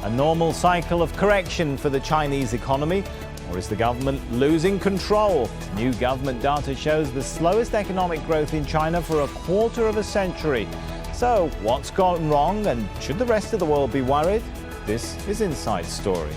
A normal cycle of correction for the Chinese economy? Or is the government losing control? New government data shows the slowest economic growth in China for a quarter of a century. So what's gone wrong, and should the rest of the world be worried? This is Inside Story.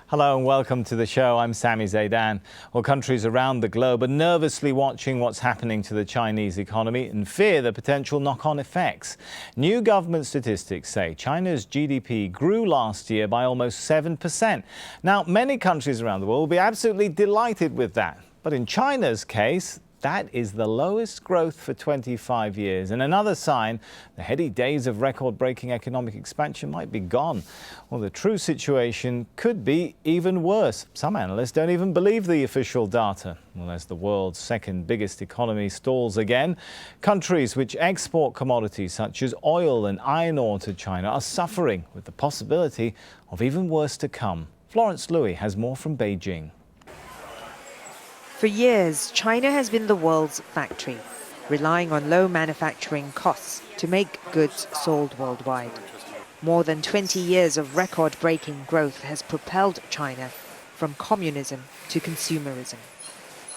Hello and welcome to the show. I'm Sami Zeidan. Well, countries around the globe are nervously watching what's happening to the Chinese economy and fear the potential knock-on effects. New government statistics say China's GDP grew last year by almost 7%. Now, many countries around the world will be absolutely delighted with that. But in China's case, that is the lowest growth for 25 years. And another sign, the heady days of record-breaking economic expansion might be gone. Well, the true situation could be even worse. Some analysts don't even believe the official data. Well, as the world's second biggest economy stalls again, countries which export commodities such as oil and iron ore to China are suffering, with the possibility of even worse to come. Florence Louis has more from Beijing. For years, China has been the world's factory, relying on low manufacturing costs to make goods sold worldwide. More than 20 years of record-breaking growth has propelled China from communism to consumerism.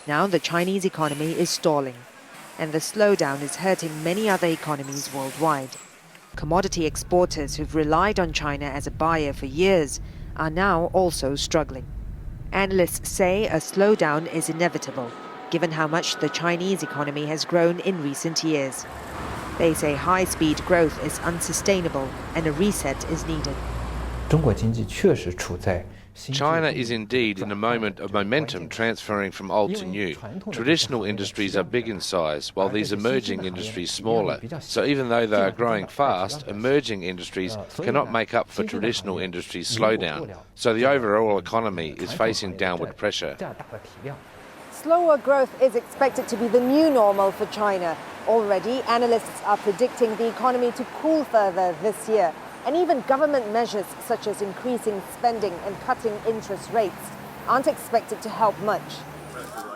Now the Chinese economy is stalling, and the slowdown is hurting many other economies worldwide. Commodity exporters who've relied on China as a buyer for years are now also struggling. Analysts say a slowdown is inevitable, given how much the Chinese economy has grown in recent years. They say high-speed growth is unsustainable and a reset is needed. China is indeed in a moment of momentum transferring from old to new. Traditional industries are big in size, while these emerging industries smaller. So even though they are growing fast, emerging industries cannot make up for traditional industries' slowdown. So the overall economy is facing downward pressure. Slower growth is expected to be the new normal for China. Already, analysts are predicting the economy to cool further this year. And even government measures such as increasing spending and cutting interest rates aren't expected to help much.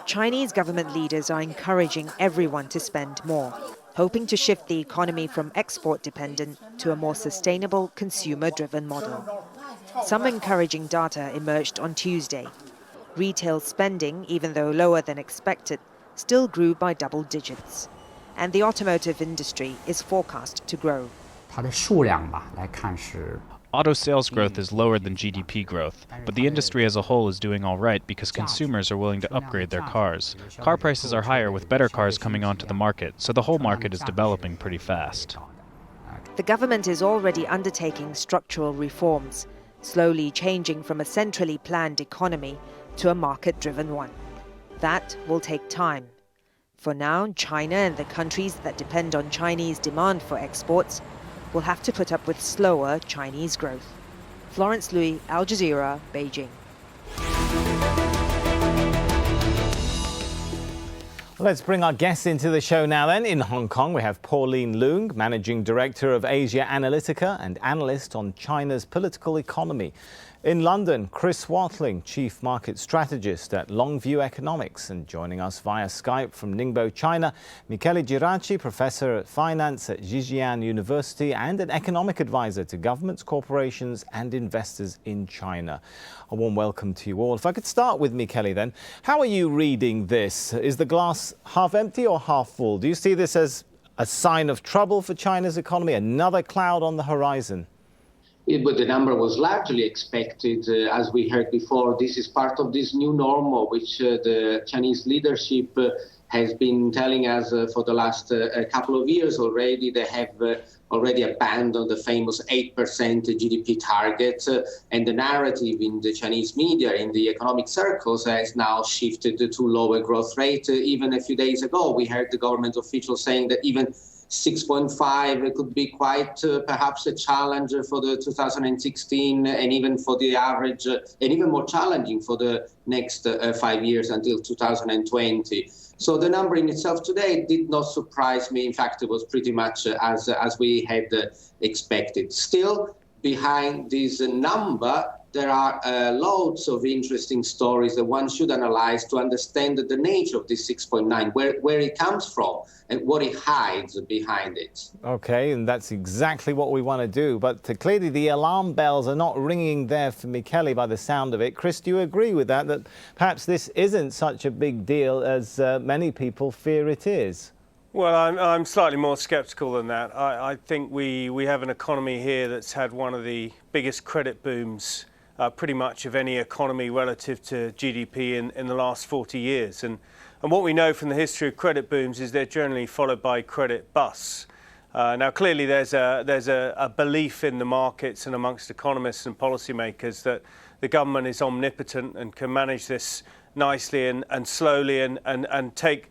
Chinese government leaders are encouraging everyone to spend more, hoping to shift the economy from export-dependent to a more sustainable, consumer-driven model. Some encouraging data emerged on Tuesday. Retail spending, even though lower than expected, still grew by double digits. And the automotive industry is forecast to grow. Auto sales growth is lower than GDP growth, but the industry as a whole is doing all right because consumers are willing to upgrade their cars. Car prices are higher with better cars coming onto the market, so the whole market is developing pretty fast. The government is already undertaking structural reforms, slowly changing from a centrally planned economy to a market-driven one. That will take time. For now, China and the countries that depend on Chinese demand for exports will have to put up with slower Chinese growth. Florence Louis, Al Jazeera, Beijing. Let's bring our guests into the show now then. In Hong Kong, we have Pauline Loong, Managing Director of Asia-Analytica and analyst on China's political economy. In London, Chris Watling, Chief Market Strategist at Longview Economics. And joining us via Skype from Ningbo, China, Michele Geraci, Professor of Finance at Zeidan University and an economic advisor to governments, corporations and investors in China. A warm welcome to you all. If I could start with Michele then. How are you reading this? Is the glass half empty or half full? Do you see this as a sign of trouble for China's economy, another cloud on the horizon? But the number was largely expected. As we heard before, this is part of this new normal, which the Chinese leadership has been telling us for the last couple of years already. They have already abandoned the famous 8% GDP target, and the narrative in the Chinese media, in the economic circles, has now shifted to lower growth rate. Even a few days ago, we heard the government officials saying that even 6.5 could be quite perhaps a challenge for the 2016 and even for the average, and even more challenging for the next 5 years until 2020. So the number in itself today did not surprise me. In fact, it was pretty much as we had expected. Still, behind this number, there are loads of interesting stories that one should analyze to understand the nature of this 6.9, where it comes from and what it hides behind it. Okay, and that's exactly what we want to do. But clearly the alarm bells are not ringing there for Michele by the sound of it. Chris, do you agree with that, that perhaps this isn't such a big deal as many people fear it is? Well, I'm slightly more sceptical than that. I think we have an economy here that's had one of the biggest credit booms pretty much of any economy relative to GDP in the last 40 years. And what we know from the history of credit booms is they're generally followed by credit busts. Now, clearly, there's a belief in the markets and amongst economists and policymakers that the government is omnipotent and can manage this nicely and slowly and take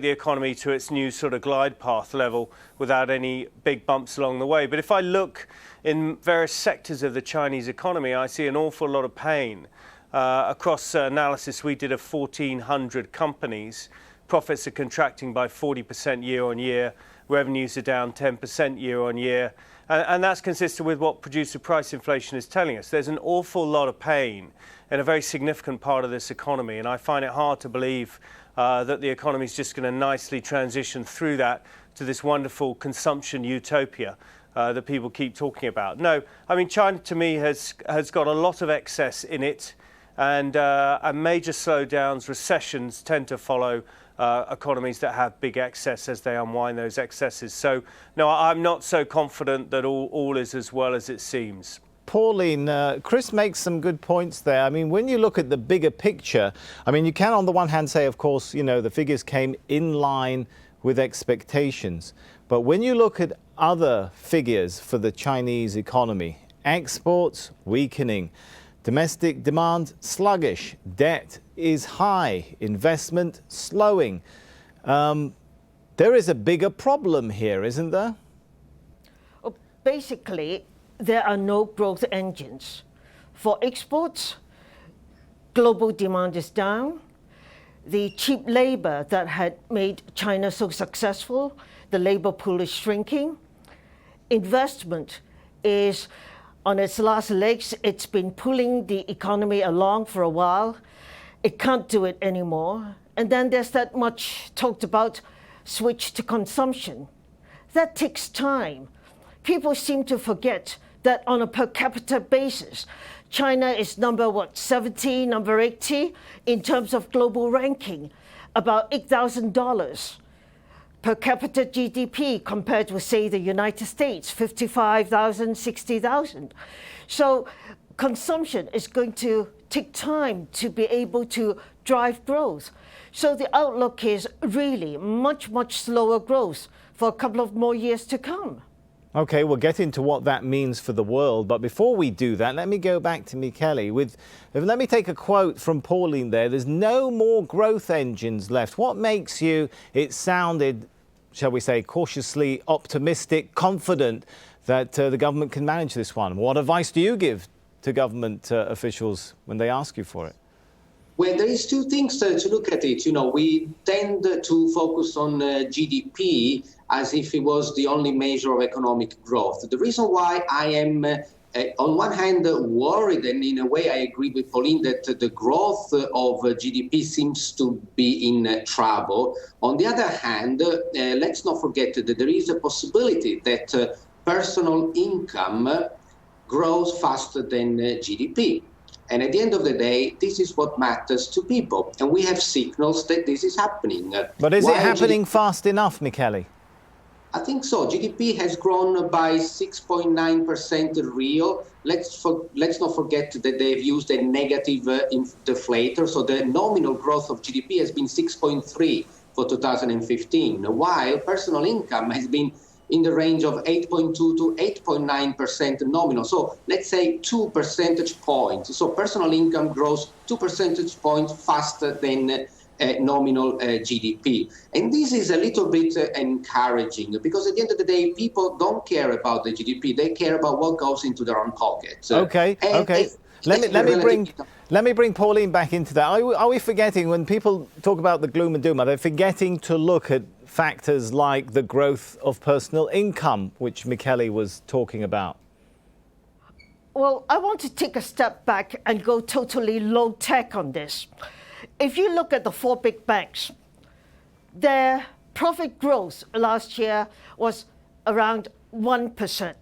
the economy to its new sort of glide path level without any big bumps along the way. But if I look in various sectors of the Chinese economy, I see an awful lot of pain. Across analysis we did of 1,400 companies, profits are contracting by 40% year on year, revenues are down 10% year on year, and that's consistent with what producer price inflation is telling us. There's an awful lot of pain in a very significant part of this economy, and I find it hard to believe that the economy is just going to nicely transition through that to this wonderful consumption utopia that people keep talking about. No, I mean, China to me has got a lot of excess in it, and major slowdowns, recessions tend to follow economies that have big excess as they unwind those excesses. So, no, I'm not so confident that all is as well as it seems. Pauline, Chris makes some good points there. I mean, when you look at the bigger picture, I mean, you can on the one hand say, of course, you know, the figures came in line with expectations. But when you look at other figures for the Chinese economy, exports weakening, domestic demand sluggish, debt is high, investment slowing. There is a bigger problem here, isn't there? Basically, there are no growth engines. For exports, global demand is down. The cheap labor that had made China so successful, the labor pool is shrinking. Investment is on its last legs. It's been pulling the economy along for a while. It can't do it anymore. And then there's that much talked about switch to consumption. That takes time. People seem to forget that on a per capita basis, China is number 70, number 80 in terms of global ranking, about $8,000 per capita GDP compared with, say, the United States, 55,000, 60,000. So consumption is going to take time to be able to drive growth. So the outlook is really much, much slower growth for a couple of more years to come. Okay, we'll get into what that means for the world. But before we do that, let me go back to Michele. Let me take a quote from Pauline there. There's no more growth engines left. What makes you, it sounded, shall we say, cautiously optimistic, confident that the government can manage this one? What advice do you give to government officials when they ask you for it? Well, there is two things to look at it. You know, we tend to focus on GDP as if it was the only measure of economic growth. The reason why I am, on one hand, worried, and in a way I agree with Pauline that the growth of GDP seems to be in trouble. On the other hand, let's not forget that there is a possibility that personal income grows faster than GDP. And at the end of the day, this is what matters to people. And we have signals that this is happening. But is it happening fast enough, Michele? I think so. GDP has grown by 6.9% real. Let's not forget that they've used a negative deflator. So the nominal growth of GDP has been 6.3 for 2015, while personal income has been in the range of 8.2 to 8.9% nominal. So let's say 2 percentage points. So personal income grows 2 percentage points faster than nominal GDP. And this is a little bit encouraging because at the end of the day, people don't care about the GDP. They care about what goes into their own pockets. Okay. Let me bring Pauline back into that. Are we forgetting, when people talk about the gloom and doom, are they forgetting to look at factors like the growth of personal income, which Michele was talking about? Well, I want to take a step back and go totally low tech on this. If you look at the four big banks, their profit growth last year was around 1%.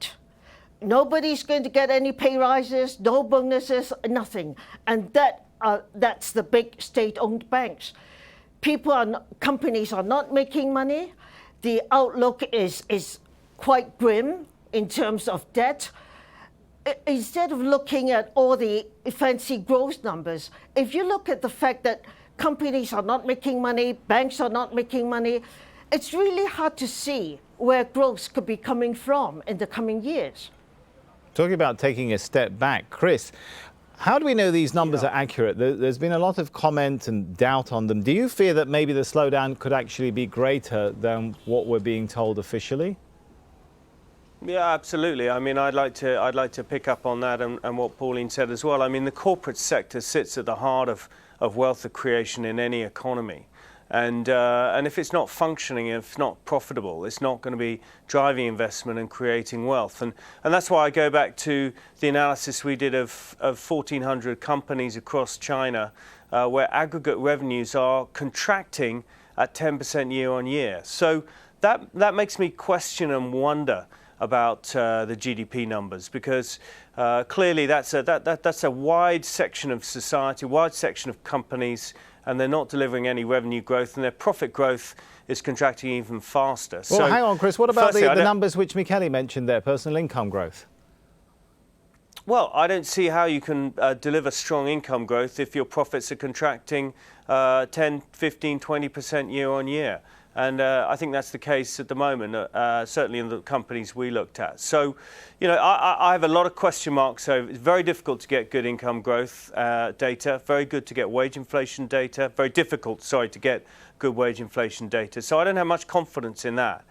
Nobody's going to get any pay rises, no bonuses, nothing. And that's the big state-owned banks. Companies are not making money. The outlook is quite grim in terms of debt. Instead of looking at all the fancy growth numbers, if you look at the fact that companies are not making money, banks are not making money, it's really hard to see where growth could be coming from in the coming years. Talking about taking a step back, Chris, how do we know these numbers are accurate? There's been a lot of comment and doubt on them. Do you fear that maybe the slowdown could actually be greater than what we're being told officially? Yeah, absolutely. I mean, I'd like to pick up on that and what Pauline said as well. I mean, the corporate sector sits at the heart of wealth creation in any economy. And if it's not functioning, if it's not profitable, it's not going to be driving investment and creating wealth. And that's why I go back to the analysis we did of 1,400 companies across China, where aggregate revenues are contracting at 10% year on year. So that makes me question and wonder about the GDP numbers, because clearly that's a wide section of society, wide section of companies, and they're not delivering any revenue growth, and their profit growth is contracting even faster. Well, so, hang on, Chris. What about firstly, the numbers which Michele mentioned there, personal income growth? Well, I don't see how you can deliver strong income growth if your profits are contracting 10, 15, 20% year on year. And I think that's the case at the moment, certainly in the companies we looked at. So, you know, I have a lot of question marks over. It's very difficult to get good income growth data, very good to get wage inflation data, very difficult, to get good wage inflation data. So I don't have much confidence in that.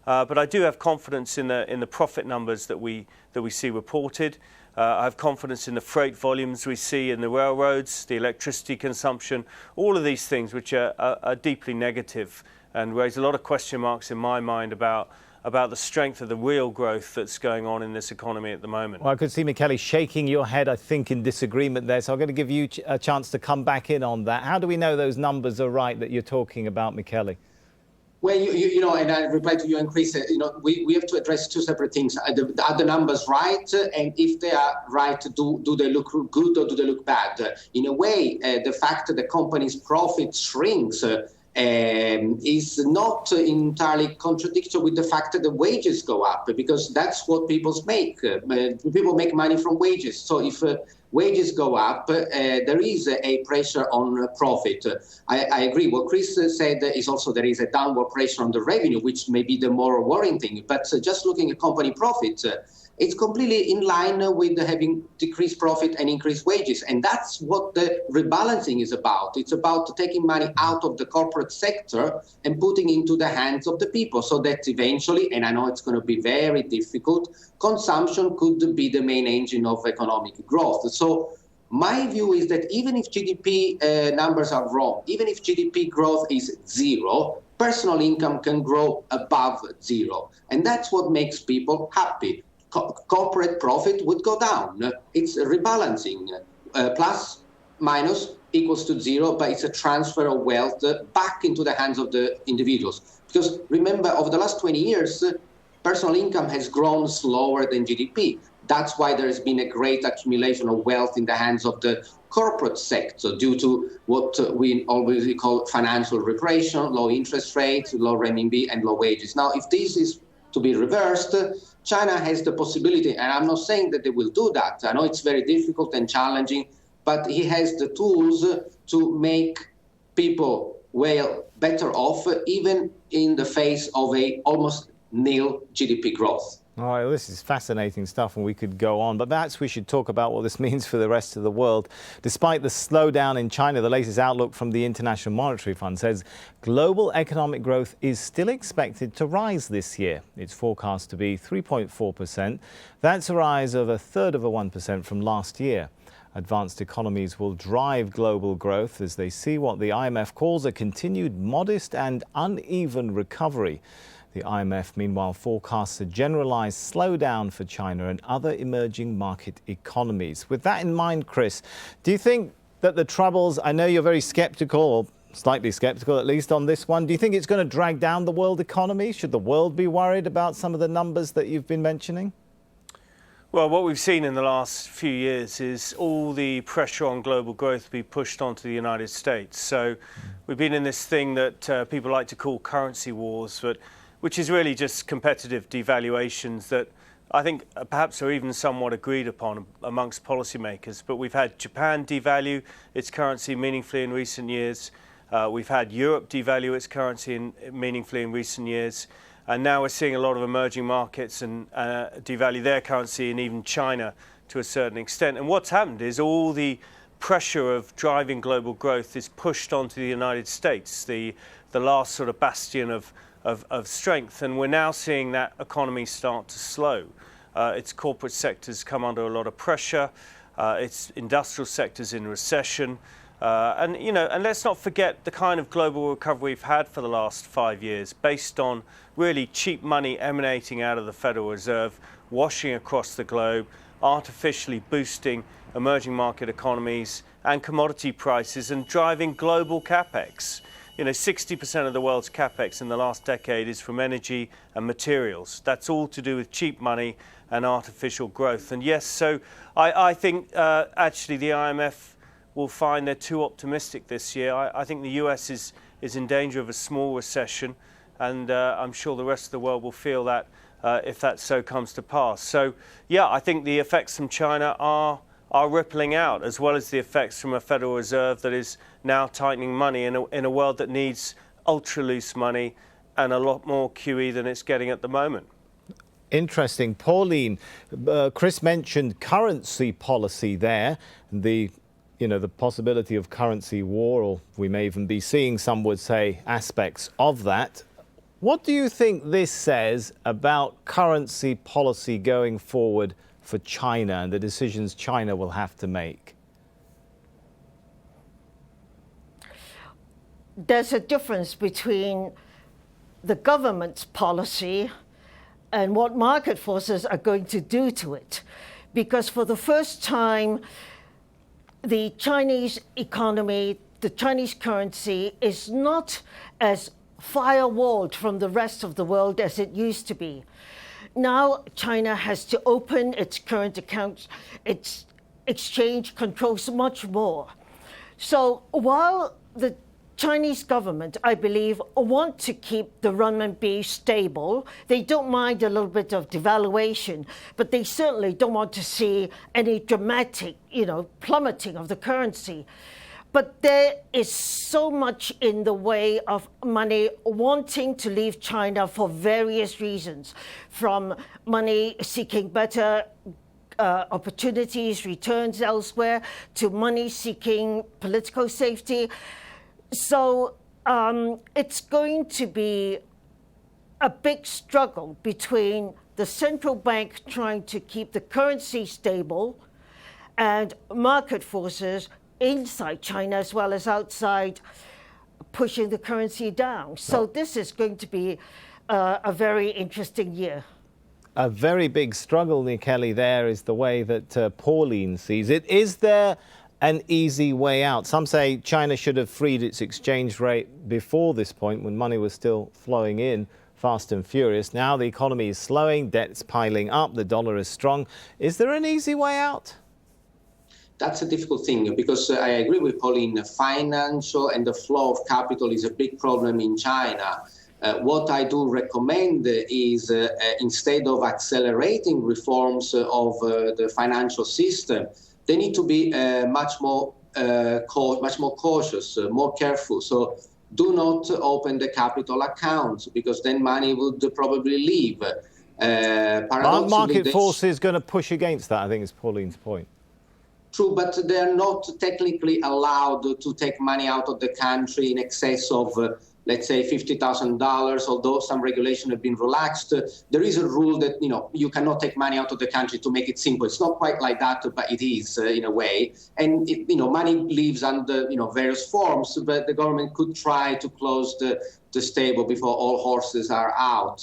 But I do have confidence in the profit numbers that we see reported. I have confidence in the freight volumes we see in the railroads, the electricity consumption, all of these things which are deeply negative and raise a lot of question marks in my mind about the strength of the real growth that's going on in this economy at the moment. Well, I could see Michele shaking your head, I think, in disagreement there. So I'm going to give you a chance to come back in on that. How do we know those numbers are right that you're talking about, Michele? Well, you know, and I reply to you and Chris, you know, we have to address two separate things. Are the numbers right? And if they are right, do they look good or do they look bad? In a way, the fact that the company's profit shrinks is not entirely contradictory with the fact that the wages go up, because that's what people make. People make money from wages. So if wages go up, there is a pressure on profit. I agree. What Chris said is also there is a downward pressure on the revenue, which may be the more worrying thing. But just looking at company profit, it's completely in line with having decreased profit and increased wages. And that's what the rebalancing is about. It's about taking money out of the corporate sector and putting into the hands of the people, so that eventually, and I know it's going to be very difficult, consumption could be the main engine of economic growth. So my view is that even if GDP numbers are wrong, even if GDP growth is zero, personal income can grow above zero. And that's what makes people happy. Corporate profit would go down. It's a rebalancing. Plus, minus equals to zero, but it's a transfer of wealth back into the hands of the individuals. Because remember, over the last 20 years, personal income has grown slower than GDP. That's why there has been a great accumulation of wealth in the hands of the corporate sector due to what we always call financial repression, low interest rates, low renminbi, and low wages. Now, if this is to be reversed, China has the possibility, and I'm not saying that they will do that. I know it's very difficult and challenging, but he has the tools to make people better off, even in the face of a almost nil GDP growth. All right, well, this is fascinating stuff and we could go on, but perhaps we should talk about what this means for the rest of the world. Despite the slowdown in China, the latest outlook from the International Monetary Fund says global economic growth is still expected to rise this year. It's forecast to be 3.4%. That's a rise of 1/3 from last year. Advanced economies will drive global growth as they see what the IMF calls a continued modest and uneven recovery. The IMF, meanwhile, forecasts a generalised slowdown for China and other emerging market economies. With that in mind, Chris, do you think that the troubles, I know you're very sceptical, or slightly sceptical at least on this one, do you think it's going to drag down the world economy? Should the world be worried about some of the numbers that you've been mentioning? Well, what we've seen in the last few years is all the pressure on global growth be pushed onto the United States. So we've been in this thing that people like to call currency wars, which is really just competitive devaluations that I think perhaps are even somewhat agreed upon amongst policymakers. But we've had Japan devalue its currency meaningfully in recent years. We've had Europe devalue its currency meaningfully in recent years. And now we're seeing a lot of emerging markets and devalue their currency, and even China to a certain extent. And what's happened is all the pressure of driving global growth is pushed onto the United States, the last sort of bastion of strength. And we're now seeing that economy start to slow. Its corporate sectors come under a lot of pressure. Its industrial sectors in recession. And let's not forget the kind of global recovery we've had for the last 5 years, based on really cheap money emanating out of the Federal Reserve, washing across the globe, artificially boosting emerging market economies and commodity prices, and driving global capex. 60% of the world's capex in the last decade is from energy and materials. That's all to do with cheap money and artificial growth. And yes, so I think actually the IMF will find they're too optimistic this year. I think the US is in danger of a small recession, and I'm sure the rest of the world will feel that if that so comes to pass. So, yeah, I think the effects from China are rippling out, as well as the effects from a Federal Reserve that is now tightening money in a world that needs ultra-loose money and a lot more QE than it's getting at the moment. Interesting. Pauline, Chris mentioned currency policy there, the possibility of currency war, or we may even be seeing, some would say, aspects of that. What do you think this says about currency policy going forward for China and the decisions China will have to make? There's a difference between the government's policy and what market forces are going to do to it. Because for the first time, the Chinese economy, the Chinese currency is not as firewalled from the rest of the world as it used to be. Now China has to open its current accounts, its exchange controls much more. So while the Chinese government, I believe, want to keep the renminbi stable, they don't mind a little bit of devaluation, but they certainly don't want to see any dramatic, plummeting of the currency. But there is so much in the way of money wanting to leave China for various reasons, from money seeking better opportunities, returns elsewhere, to money seeking political safety. So it's going to be a big struggle between the central bank trying to keep the currency stable and market forces inside China as well as outside pushing the currency down. So this is going to be a very interesting year. A very big struggle, Kelly, there is the way that Pauline sees it. Is there an easy way out? Some say China should have freed its exchange rate before this point, when money was still flowing in fast and furious. Now the economy is slowing, debt's piling up, the dollar is strong. Is there an easy way out? That's a difficult thing, because I agree with Pauline. Financial and the flow of capital is a big problem in China. What I do recommend is instead of accelerating reforms of the financial system, they need to be much more cautious, more careful. So do not open the capital accounts, because then money would probably leave. Aren't market forces going to push against that, I think is Pauline's point. True, but they're not technically allowed to take money out of the country in excess of let's say $50,000, although some regulation have been relaxed, there is a rule that, you cannot take money out of the country, to make it simple. It's not quite like that, but it is in a way. And, money lives under, various forms, but the government could try to close the stable before all horses are out.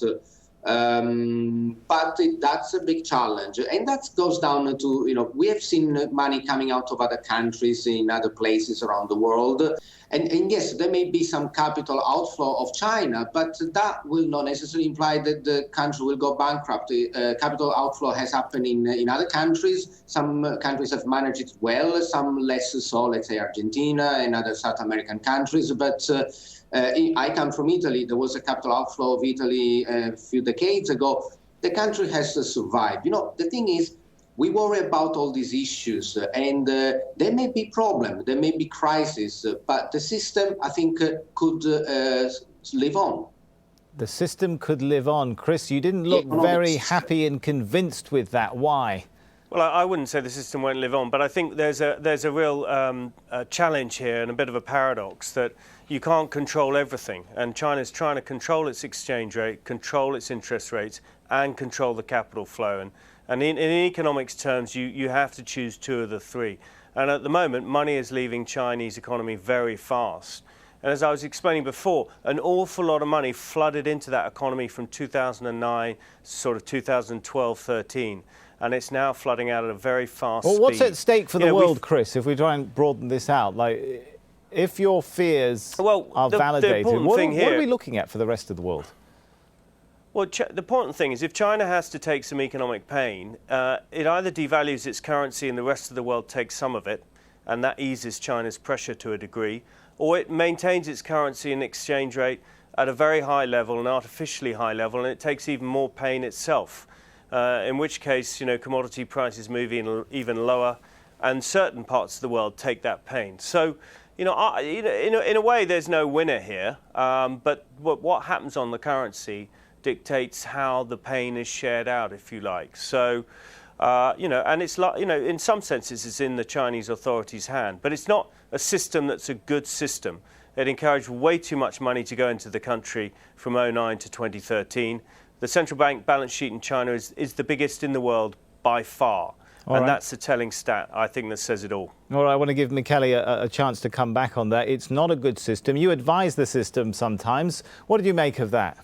But that's a big challenge. And that goes down to, we have seen money coming out of other countries in other places around the world. And yes, there may be some capital outflow of China, but that will not necessarily imply that the country will go bankrupt. Capital outflow has happened in other countries. Some countries have managed it well, some less so, let's say Argentina and other South American countries. But I come from Italy. There was a capital outflow of Italy a few decades ago. The country has survived. The thing is, we worry about all these issues, and there may be problems, there may be crises, but the system, I think, could live on. The system could live on. Chris, you didn't look very happy and convinced with that. Why? Well, I wouldn't say the system won't live on, but I think there's a real challenge here and a bit of a paradox that you can't control everything, and China's trying to control its exchange rate, control its interest rates, and control the capital flow. And in economics terms, you have to choose two of the three. And at the moment, money is leaving Chinese economy very fast. And as I was explaining before, an awful lot of money flooded into that economy from 2009, sort of 2012-13. And it's now flooding out at a very fast speed. Well, what's at stake for the world, Chris, if we try and broaden this out? Like, if your fears are validated, what are we looking at for the rest of the world? Well, the important thing is if China has to take some economic pain, it either devalues its currency and the rest of the world takes some of it, and that eases China's pressure to a degree, or it maintains its currency and exchange rate at a very high level, an artificially high level, and it takes even more pain itself, in which case, commodity prices move even lower, and certain parts of the world take that pain. So, in a way, there's no winner here, but what happens on the currency dictates how the pain is shared out, if you like. So, and it's like, in some senses, it's in the Chinese authorities' hand, but it's not a system that's a good system. It encouraged way too much money to go into the country from 2009 to 2013. The central bank balance sheet in China is the biggest in the world by far. And that's a telling stat, I think, that says it all. All right, I want to give Michele a chance to come back on that. It's not a good system. You advise the system sometimes. What did you make of that?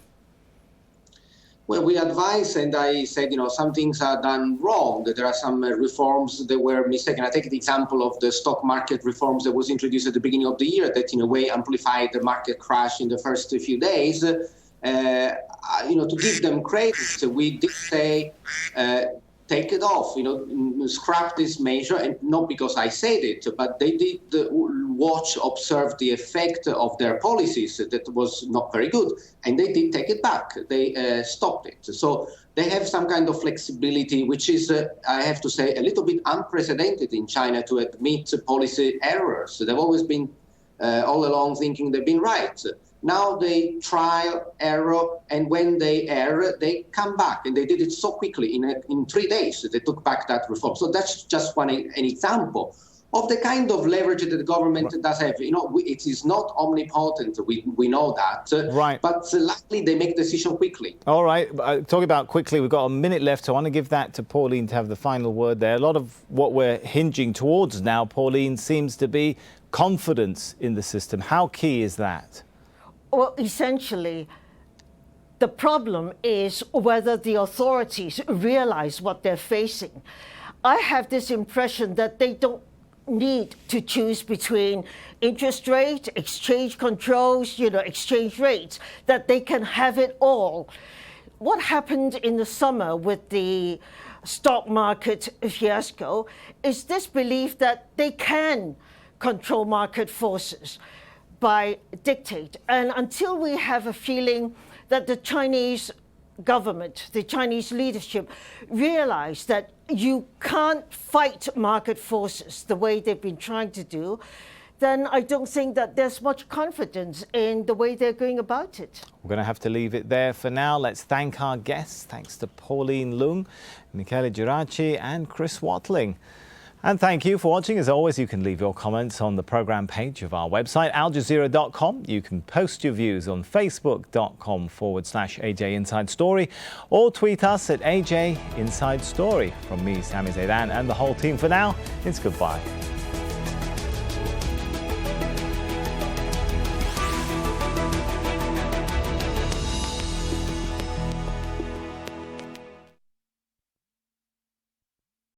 Well, we advise, and I said, some things are done wrong, that there are some reforms that were mistaken. I take the example of the stock market reforms that was introduced at the beginning of the year that, in a way, amplified the market crash in the first few days. To give them credit, we did say, take it off, scrap this measure, and not because I said it, but they did observe the effect of their policies that was not very good, and they did take it back. They stopped it. So they have some kind of flexibility, which is, I have to say, a little bit unprecedented in China to admit policy errors. They've always been all along thinking they've been right. Now they trial, error, and when they err, they come back. And they did it so quickly, in 3 days, they took back that reform. So that's just an example of the kind of leverage that the government does have. It is not omnipotent, we know that. Right. But luckily, they make decision quickly. All right, talking about quickly, we've got a minute left, so I want to give that to Pauline to have the final word there. A lot of what we're hinging towards now, Pauline, seems to be confidence in the system. How key is that? Well, essentially, the problem is whether the authorities realize what they're facing. I have this impression that they don't need to choose between interest rate, exchange controls, exchange rates, that they can have it all. What happened in the summer with the stock market fiasco is this belief that they can control market forces by dictate. And until we have a feeling that the Chinese government, the Chinese leadership realize that you can't fight market forces the way they've been trying to do, then I don't think that there's much confidence in the way they're going about it. We're going to have to leave it there for now. Let's thank our guests. Thanks to Pauline Loong, Michele Geraci and Chris Watling. And thank you for watching. As always, you can leave your comments on the programme page of our website, aljazeera.com. You can post your views on facebook.com/AJ Inside Story or tweet us at AJ Inside Story. From me, Sami Zeidan, and the whole team for now, it's goodbye.